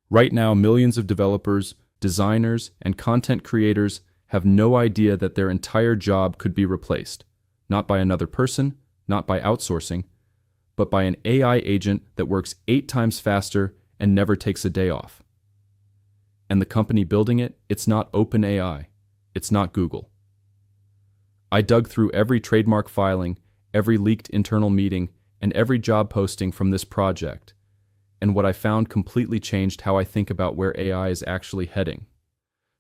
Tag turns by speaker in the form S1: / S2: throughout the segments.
S1: Right now, millions of developers, designers, and content creators have no idea that their entire job could be replaced, not by another person, not by outsourcing, but by an AI agent that works 8 times faster and never takes a day off. And the company building it, it's not OpenAI, it's not Google. I dug through every trademark filing, every leaked internal meeting, and every job posting from this project, and what I found completely changed how I think about where AI is actually heading.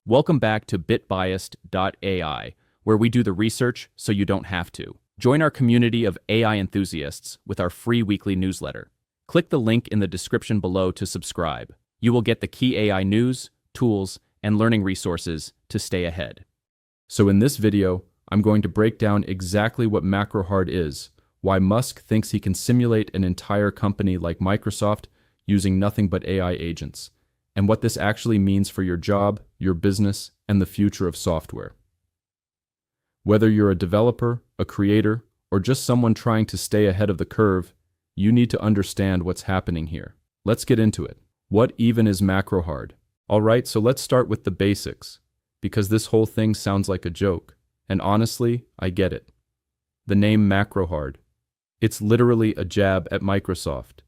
S2: Welcome back to bitbiased.ai, where we do the research so you don't have to. Join our community of AI enthusiasts with our free weekly newsletter. Click the link in the description below to subscribe. You will get the key AI news, tools, and learning resources to stay ahead.
S1: So in this video, I'm going to break down exactly what Macrohard is, why Musk thinks he can simulate an entire company like Microsoft using nothing but AI agents, and what this actually means for your job, your business, and the future of software. Whether you're a developer, a creator, or just someone trying to stay ahead of the curve, you need to understand what's happening here. Let's get into it. What even is Macrohard? Alright, so let's start with the basics, because this whole thing sounds like a joke, and honestly, I get it. The name Macrohard. It's literally a jab at Microsoft.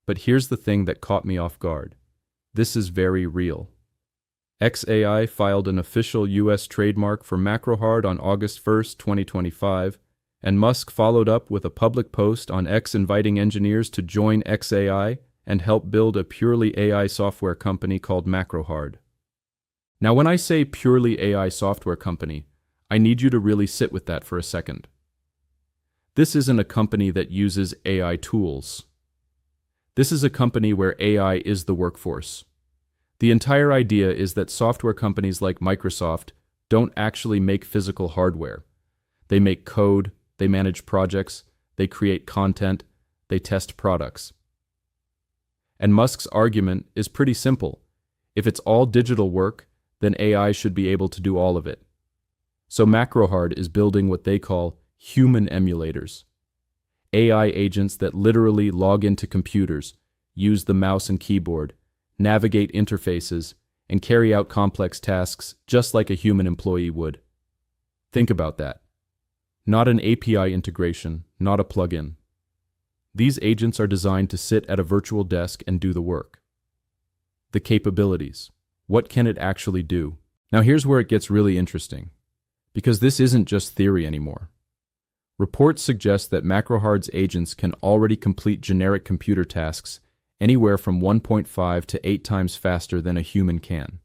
S1: But here's the thing that caught me off guard. This is very real. XAI filed an official US trademark for Macrohard on August 1st, 2025, and Musk followed up with a public post on X inviting engineers to join XAI and help build a purely AI software company called Macrohard. Now, when I say purely AI software company, I need you to really sit with that for a second. This isn't a company that uses AI tools. This is a company where AI is the workforce. The entire idea is that software companies like Microsoft don't actually make physical hardware. They make code, they manage projects, they create content, they test products. And Musk's argument is pretty simple. If it's all digital work, then AI should be able to do all of it. So Macrohard is building what they call human emulators. AI agents that literally log into computers, use the mouse and keyboard, navigate interfaces, and carry out complex tasks just like a human employee would. Think about that. Not an API integration, not a plugin. These agents are designed to sit at a virtual desk and do the work. The capabilities. What can it actually do? Now here's where it gets really interesting, because this isn't just theory anymore. Reports suggest that Macrohard's agents can already complete generic computer tasks anywhere from 1.5 to 8 times faster than a human can,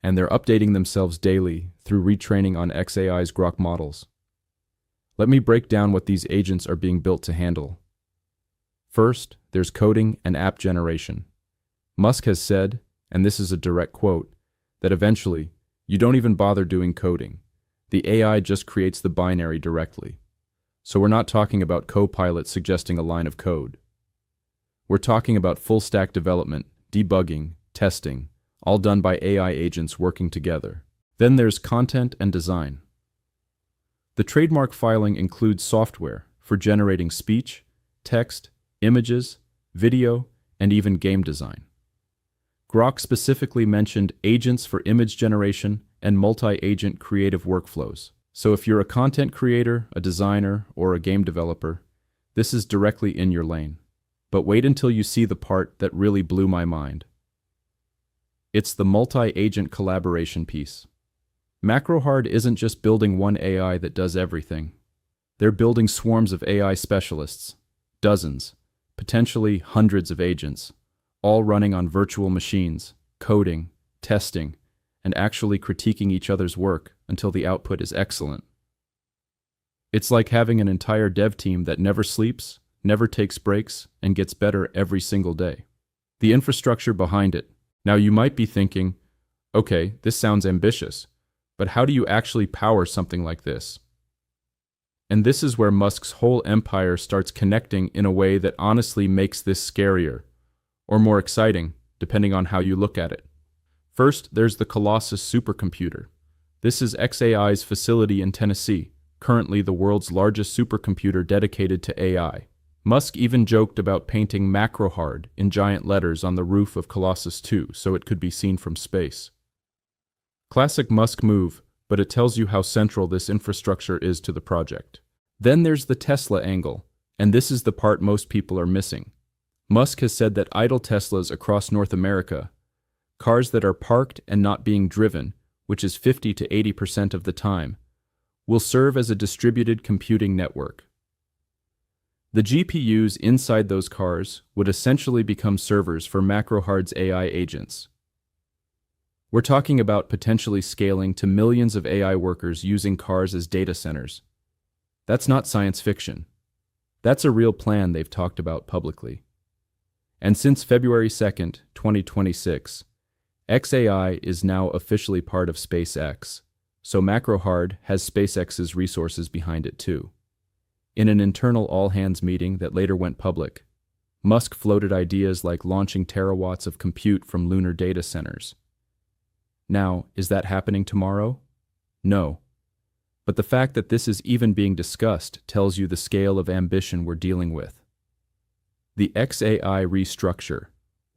S1: and they're updating themselves daily through retraining on XAI's Grok models. Let me break down what these agents are being built to handle. First, there's coding and app generation. Musk has said, and this is a direct quote, that eventually, you don't even bother doing coding. The AI just creates the binary directly. So we're not talking about Copilot suggesting a line of code. We're talking about full-stack development, debugging, testing, all done by AI agents working together. Then there's content and design. The trademark filing includes software for generating speech, text, images, video, and even game design. Grok specifically mentioned agents for image generation and multi-agent creative workflows. So if you're a content creator, a designer, or a game developer, this is directly in your lane. But wait until you see the part that really blew my mind. It's the multi-agent collaboration piece. Macrohard isn't just building one AI that does everything. They're building swarms of AI specialists, dozens, potentially hundreds of agents, all running on virtual machines, coding, testing, and actually critiquing each other's work until the output is excellent. It's like having an entire dev team that never sleeps, never takes breaks, and gets better every single day. The infrastructure behind it. Now you might be thinking, okay, this sounds ambitious, but how do you actually power something like this? And this is where Musk's whole empire starts connecting in a way that honestly makes this scarier, or more exciting, depending on how you look at it. First, there's the Colossus supercomputer. This is XAI's facility in Tennessee, currently the world's largest supercomputer dedicated to AI. Musk even joked about painting Macrohard in giant letters on the roof of Colossus 2 so it could be seen from space. Classic Musk move, but it tells you how central this infrastructure is to the project. Then there's the Tesla angle, and this is the part most people are missing. Musk has said that idle Teslas across North America, cars that are parked and not being driven, which is 50 to 80% of the time, will serve as a distributed computing network. The GPUs inside those cars would essentially become servers for Macrohard's AI agents. We're talking about potentially scaling to millions of AI workers using cars as data centers. That's not science fiction. That's a real plan they've talked about publicly. And since February 2nd, 2026, xAI is now officially part of SpaceX, so Macrohard has SpaceX's resources behind it too. In an internal all-hands meeting that later went public, Musk floated ideas like launching terawatts of compute from lunar data centers. Now, is that happening tomorrow? No. But the fact that this is even being discussed tells you the scale of ambition we're dealing with. The xAI restructure,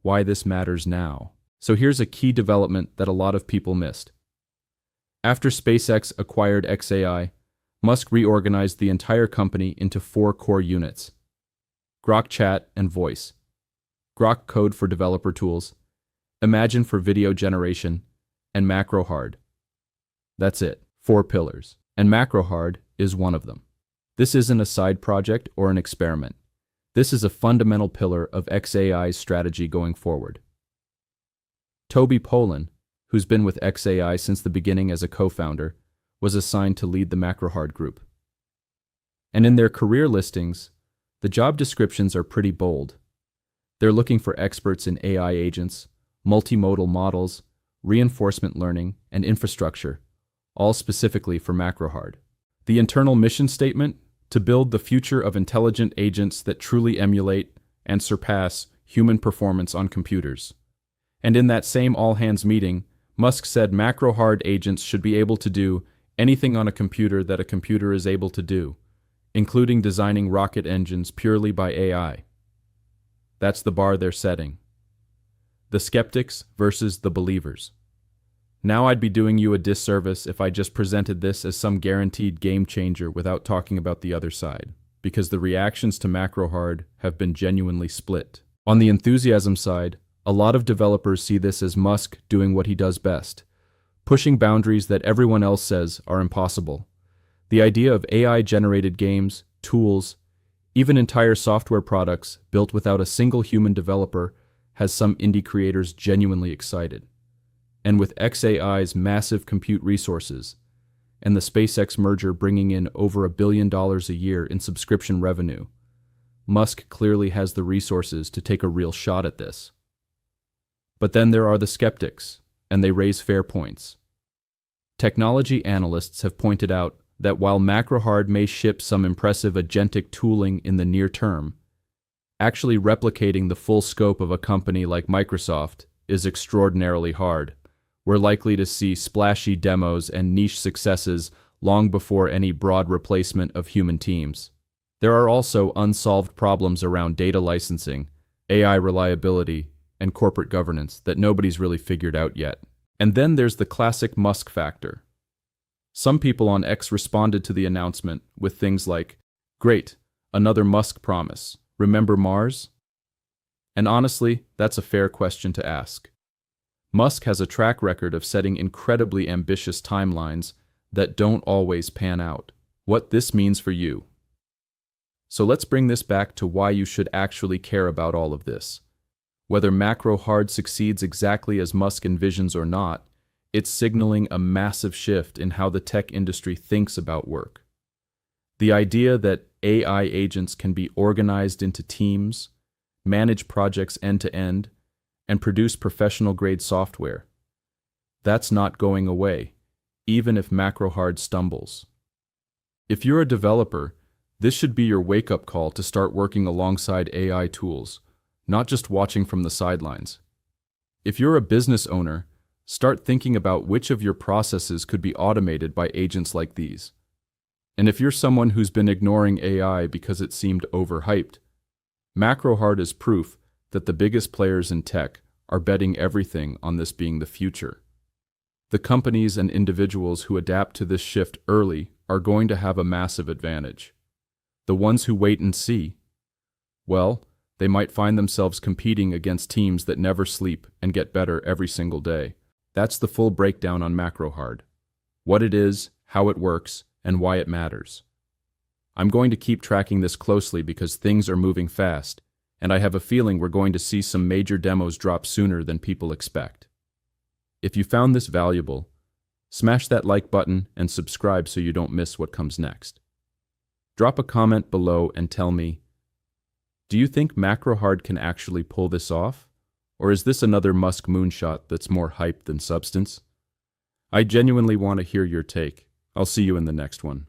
S1: why this matters now. So here's a key development that a lot of people missed. After SpaceX acquired xAI, Musk reorganized the entire company into 4 core units: Grok Chat and Voice, Grok Code for developer tools, Imagine for video generation, and Macrohard. That's it, 4 pillars, and Macrohard is one of them. This isn't a side project or an experiment. This is a fundamental pillar of xAI's strategy going forward. Toby Polin, who's been with xAI since the beginning as a co-founder, was assigned to lead the Macrohard group. And in their career listings, the job descriptions are pretty bold. They're looking for experts in AI agents, multimodal models, reinforcement learning, and infrastructure, all specifically for Macrohard. The internal mission statement: to build the future of intelligent agents that truly emulate and surpass human performance on computers. And in that same all-hands meeting, Musk said Macrohard agents should be able to do anything on a computer that a computer is able to do, including designing rocket engines purely by AI. That's the bar they're setting. The skeptics versus the believers. Now I'd be doing you a disservice if I just presented this as some guaranteed game changer without talking about the other side, because the reactions to Macrohard have been genuinely split. On the enthusiasm side, a lot of developers see this as Musk doing what he does best, pushing boundaries that everyone else says are impossible. The idea of AI-generated games, tools, even entire software products built without a single human developer has some indie creators genuinely excited. And with xAI's massive compute resources, and the SpaceX merger bringing in over $1 billion a year in subscription revenue, Musk clearly has the resources to take a real shot at this. But then there are the skeptics, and they raise fair points. Technology analysts have pointed out that while Macrohard may ship some impressive agentic tooling in the near term, actually replicating the full scope of a company like Microsoft is extraordinarily hard. We're likely to see splashy demos and niche successes long before any broad replacement of human teams. There are also unsolved problems around data licensing, AI reliability, and corporate governance that nobody's really figured out yet. And then there's the classic Musk factor. Some people on X responded to the announcement with things like, "Great, another Musk promise. Remember Mars?" And honestly, that's a fair question to ask. Musk has a track record of setting incredibly ambitious timelines that don't always pan out. What this means for you. So let's bring this back to why you should actually care about all of this. Whether Macrohard succeeds exactly as Musk envisions or not, it's signaling a massive shift in how the tech industry thinks about work. The idea that AI agents can be organized into teams, manage projects end-to-end, and produce professional-grade software. That's not going away, even if Macrohard stumbles. If you're a developer, this should be your wake-up call to start working alongside AI tools, not just watching from the sidelines. If you're a business owner, start thinking about which of your processes could be automated by agents like these. And if you're someone who's been ignoring AI because it seemed overhyped, Macrohard is proof that the biggest players in tech are betting everything on this being the future. The companies and individuals who adapt to this shift early are going to have a massive advantage. The ones who wait and see, well, they might find themselves competing against teams that never sleep and get better every single day. That's the full breakdown on Macrohard. What it is, how it works, and why it matters. I'm going to keep tracking this closely because things are moving fast, and I have a feeling we're going to see some major demos drop sooner than people expect. If you found this valuable, smash that like button and subscribe so you don't miss what comes next. Drop a comment below and tell me, do you think Macrohard can actually pull this off? Or is this another Musk moonshot that's more hype than substance? I genuinely want to hear your take. I'll see you in the next one.